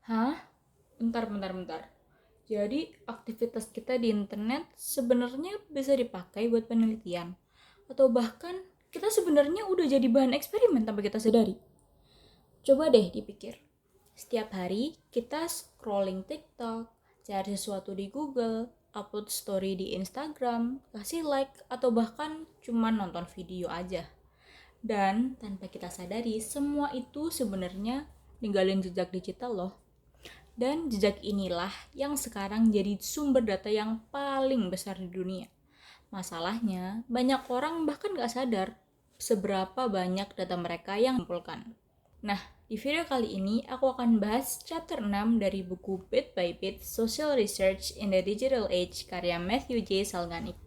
Hah? Bentar. Jadi aktivitas kita di internet sebenarnya bisa dipakai buat penelitian. Atau bahkan kita sebenarnya udah jadi bahan eksperimen tanpa kita sadari. Coba deh dipikir. Setiap hari kita scrolling TikTok, cari sesuatu di Google, upload story di Instagram, kasih like, atau bahkan cuma nonton video aja. Dan tanpa kita sadari, semua itu sebenarnya ninggalin jejak digital loh. Dan jejak inilah yang sekarang jadi sumber data yang paling besar di dunia. Masalahnya, banyak orang bahkan gak sadar seberapa banyak data mereka yang dikumpulkan. Nah, di video kali ini aku akan bahas chapter 6 dari buku Bit by Bit Social Research in the Digital Age karya Matthew J. Salganik.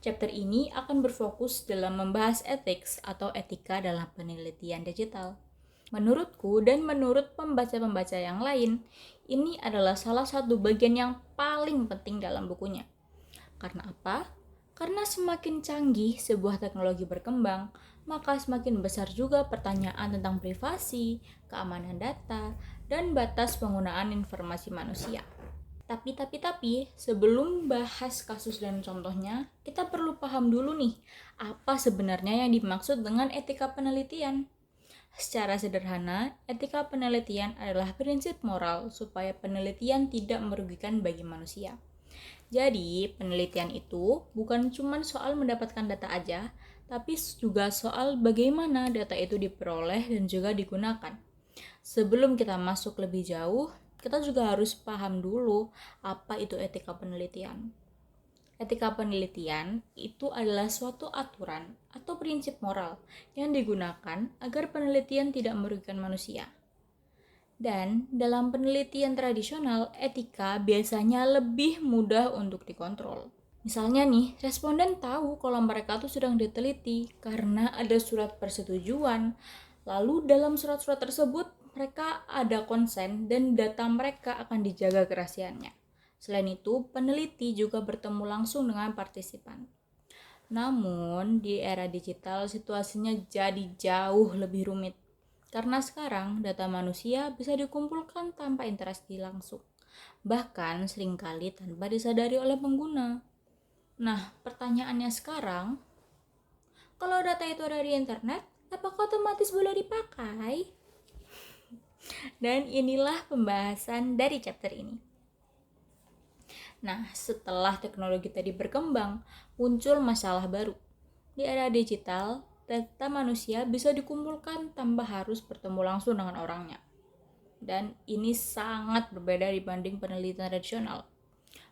Chapter ini akan berfokus dalam membahas ethics atau etika dalam penelitian digital. Menurutku dan menurut pembaca-pembaca yang lain, ini adalah salah satu bagian yang paling penting dalam bukunya. Karena apa? Karena semakin canggih sebuah teknologi berkembang, maka semakin besar juga pertanyaan tentang privasi, keamanan data, dan batas penggunaan informasi manusia. Tapi, sebelum bahas kasus dan contohnya, kita perlu paham dulu nih, apa sebenarnya yang dimaksud dengan etika penelitian. Secara sederhana, etika penelitian adalah prinsip moral supaya penelitian tidak merugikan bagi manusia. Jadi, penelitian itu bukan cuma soal mendapatkan data aja, tapi juga soal bagaimana data itu diperoleh dan juga digunakan. Sebelum kita masuk lebih jauh, kita juga harus paham dulu apa itu etika penelitian. Etika penelitian itu adalah suatu aturan atau prinsip moral yang digunakan agar penelitian tidak merugikan manusia. Dan dalam penelitian tradisional, etika biasanya lebih mudah untuk dikontrol. Misalnya nih, responden tahu kalau mereka tuh sedang diteliti karena ada surat persetujuan. Lalu dalam surat-surat tersebut, mereka ada konsen dan data mereka akan dijaga kerahasiaannya. Selain itu, peneliti juga bertemu langsung dengan partisipan. Namun, di era digital situasinya jadi jauh lebih rumit. Karena sekarang data manusia bisa dikumpulkan tanpa interaksi langsung. Bahkan seringkali tanpa disadari oleh pengguna. Nah, pertanyaannya sekarang, kalau data itu ada di internet, apakah otomatis boleh dipakai? Dan inilah pembahasan dari chapter ini. Nah, setelah teknologi tadi berkembang, muncul masalah baru. Di era digital, data manusia bisa dikumpulkan tanpa harus bertemu langsung dengan orangnya. Dan ini sangat berbeda dibanding penelitian tradisional.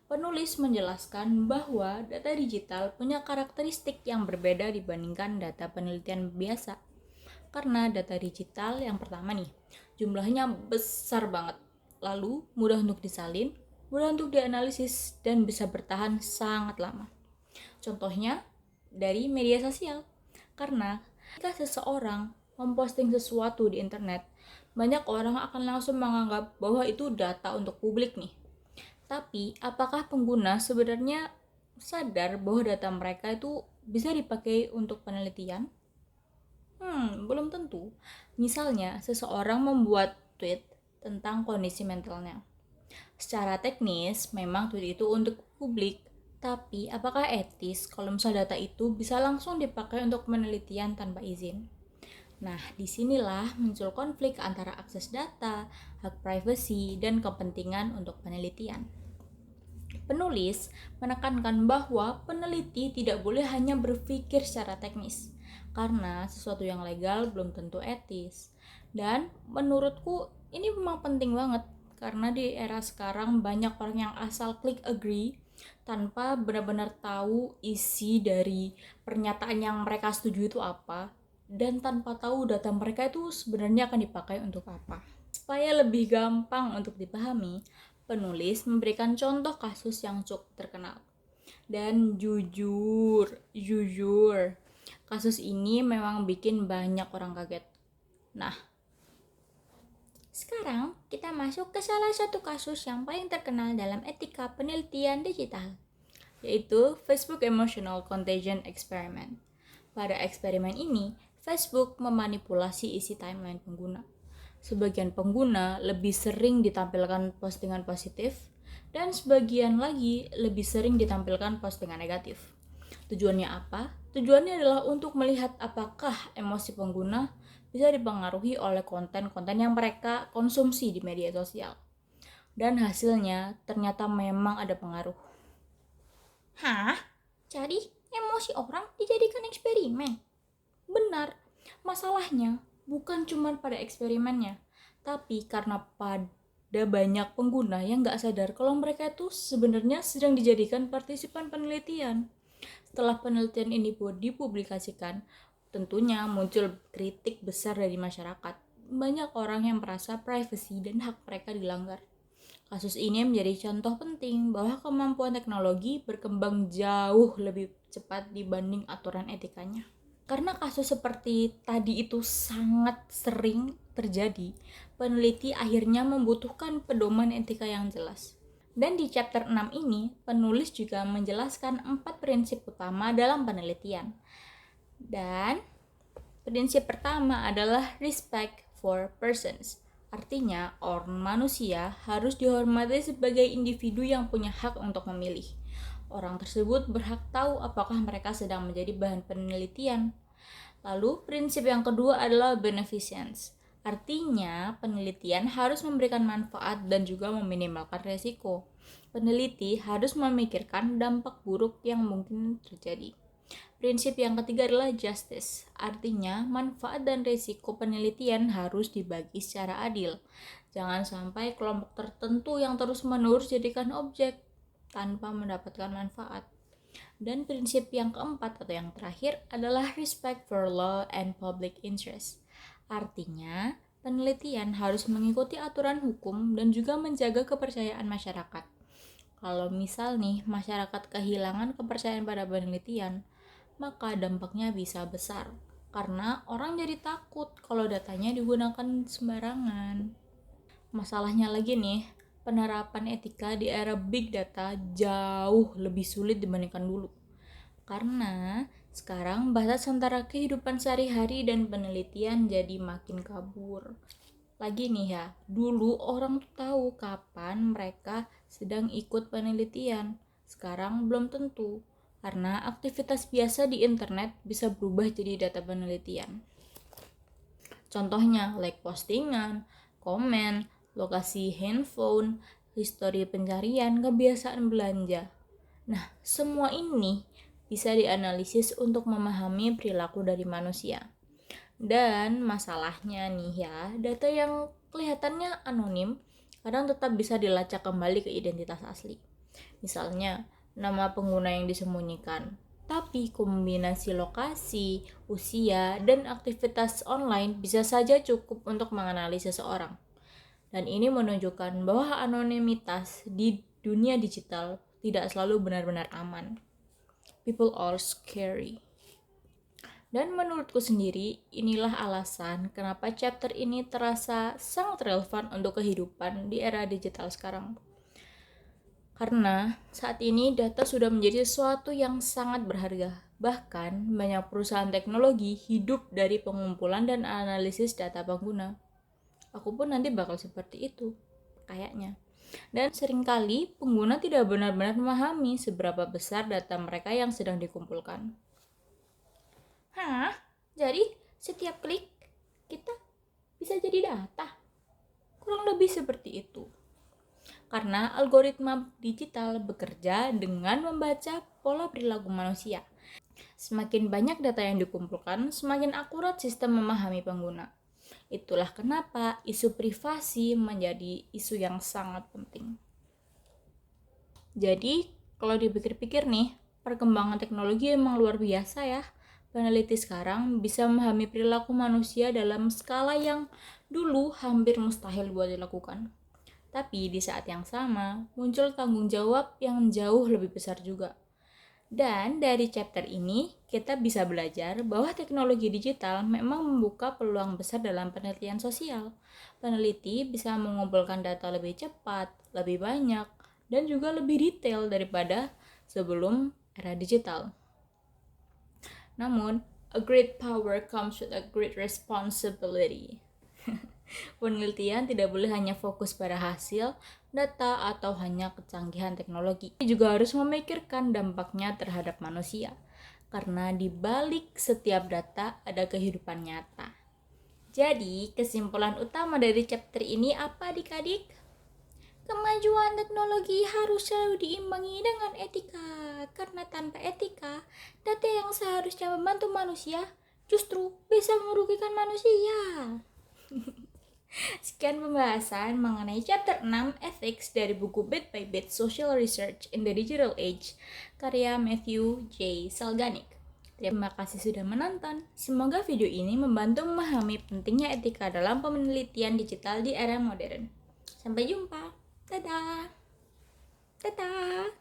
Penulis menjelaskan bahwa data digital punya karakteristik yang berbeda dibandingkan data penelitian biasa. Karena data digital yang pertama nih, jumlahnya besar banget. Lalu mudah untuk disalin, mudah untuk dianalisis, dan bisa bertahan sangat lama. Contohnya dari media sosial. Karena jika seseorang memposting sesuatu di internet, banyak orang akan langsung menganggap bahwa itu data untuk publik nih. Tapi, apakah pengguna sebenarnya sadar bahwa data mereka itu bisa dipakai untuk penelitian? Belum tentu. Misalnya, seseorang membuat tweet tentang kondisi mentalnya. Secara teknis, memang tweet itu untuk publik, tapi apakah etis kalau misalnya data itu bisa langsung dipakai untuk penelitian tanpa izin? Nah, disinilah muncul konflik antara akses data, hak privasi, dan kepentingan untuk penelitian. Penulis menekankan bahwa peneliti tidak boleh hanya berpikir secara teknis, karena sesuatu yang legal belum tentu etis. Dan menurutku ini memang penting banget, karena di era sekarang banyak orang yang asal klik agree tanpa benar-benar tahu isi dari pernyataan yang mereka setuju itu apa, dan tanpa tahu data mereka itu sebenarnya akan dipakai untuk apa. Supaya lebih gampang untuk dipahami, penulis memberikan contoh kasus yang cukup terkenal. Dan jujur, kasus ini memang bikin banyak orang kaget. Nah, sekarang kita masuk ke salah satu kasus yang paling terkenal dalam etika penelitian digital, yaitu Facebook Emotional Contagion Experiment. Pada eksperimen ini, Facebook memanipulasi isi timeline pengguna. Sebagian pengguna lebih sering ditampilkan postingan positif, dan sebagian lagi lebih sering ditampilkan postingan negatif. Tujuannya apa? Tujuannya adalah untuk melihat apakah emosi pengguna bisa dipengaruhi oleh konten-konten yang mereka konsumsi di media sosial. Dan hasilnya ternyata memang ada pengaruh. Hah? Jadi emosi orang dijadikan eksperimen? Benar, masalahnya bukan cuma pada eksperimennya, tapi karena pada banyak pengguna yang nggak sadar kalau mereka itu sebenarnya sedang dijadikan partisipan penelitian. Setelah penelitian ini dipublikasikan, tentunya muncul kritik besar dari masyarakat. Banyak orang yang merasa privasi dan hak mereka dilanggar. Kasus ini menjadi contoh penting bahwa kemampuan teknologi berkembang jauh lebih cepat dibanding aturan etikanya. Karena kasus seperti tadi itu sangat sering terjadi, peneliti akhirnya membutuhkan pedoman etika yang jelas. Dan di chapter 6 ini, penulis juga menjelaskan 4 prinsip utama dalam penelitian. Dan prinsip pertama adalah respect for persons. Artinya, orang manusia harus dihormati sebagai individu yang punya hak untuk memilih. Orang tersebut berhak tahu apakah mereka sedang menjadi bahan penelitian. Lalu, prinsip yang kedua adalah beneficence. Artinya, penelitian harus memberikan manfaat dan juga meminimalkan resiko. Peneliti harus memikirkan dampak buruk yang mungkin terjadi. Prinsip yang ketiga adalah justice. Artinya, manfaat dan risiko penelitian harus dibagi secara adil. Jangan sampai kelompok tertentu yang terus-menerus jadikan objek tanpa mendapatkan manfaat. Dan prinsip yang keempat atau yang terakhir adalah respect for law and public interest. Artinya, penelitian harus mengikuti aturan hukum dan juga menjaga kepercayaan masyarakat. Kalau misal nih, masyarakat kehilangan kepercayaan pada penelitian, maka dampaknya bisa besar. Karena orang jadi takut kalau datanya digunakan sembarangan. Masalahnya lagi nih, penerapan etika di era big data jauh lebih sulit dibandingkan dulu. Karena sekarang batas antara kehidupan sehari-hari dan penelitian jadi makin kabur. Lagi nih ya, dulu orang tuh tahu kapan mereka sedang ikut penelitian. Sekarang belum tentu, karena aktivitas biasa di internet bisa berubah jadi data penelitian. Contohnya, like postingan, komen, lokasi handphone, histori pencarian, kebiasaan belanja. Nah, semua ini bisa dianalisis untuk memahami perilaku dari manusia. Dan masalahnya nih ya, data yang kelihatannya anonim kadang tetap bisa dilacak kembali ke identitas asli. Misalnya, nama pengguna yang disembunyikan. Tapi kombinasi lokasi, usia, dan aktivitas online bisa saja cukup untuk menganalisis seseorang. Dan ini menunjukkan bahwa anonimitas di dunia digital tidak selalu benar-benar aman. People are scary. Dan menurutku sendiri, inilah alasan kenapa chapter ini terasa sangat relevan untuk kehidupan di era digital sekarang. Karena saat ini data sudah menjadi sesuatu yang sangat berharga. Bahkan banyak perusahaan teknologi hidup dari pengumpulan dan analisis data pengguna. Aku pun nanti bakal seperti itu, kayaknya. Dan seringkali pengguna tidak benar-benar memahami seberapa besar data mereka yang sedang dikumpulkan. Hah? Jadi setiap klik kita bisa jadi data? Kurang lebih seperti itu. Karena algoritma digital bekerja dengan membaca pola perilaku manusia. Semakin banyak data yang dikumpulkan, semakin akurat sistem memahami pengguna. Itulah kenapa isu privasi menjadi isu yang sangat penting. Jadi, kalau dipikir-pikir nih, perkembangan teknologi emang luar biasa ya. Peneliti sekarang bisa memahami perilaku manusia dalam skala yang dulu hampir mustahil buat dilakukan. Tapi di saat yang sama, muncul tanggung jawab yang jauh lebih besar juga. Dan dari chapter ini, kita bisa belajar bahwa teknologi digital memang membuka peluang besar dalam penelitian sosial. Peneliti bisa mengumpulkan data lebih cepat, lebih banyak, dan juga lebih detail daripada sebelum era digital. Namun, a great power comes with a great responsibility. Penelitian tidak boleh hanya fokus pada hasil, data, atau hanya kecanggihan teknologi. Kita juga harus memikirkan dampaknya terhadap manusia, karena di balik setiap data ada kehidupan nyata. Jadi, kesimpulan utama dari chapter ini apa adik-adik? Kemajuan teknologi harus selalu diimbangi dengan etika, karena tanpa etika, data yang seharusnya membantu manusia justru bisa merugikan manusia. Sekian pembahasan mengenai chapter 6 Ethics dari buku Bit by Bit Social Research in the Digital Age karya Matthew J. Salganik. Terima kasih sudah menonton. Semoga video ini membantu memahami pentingnya etika dalam penelitian digital di era modern. Sampai jumpa. Dadah. Dadah.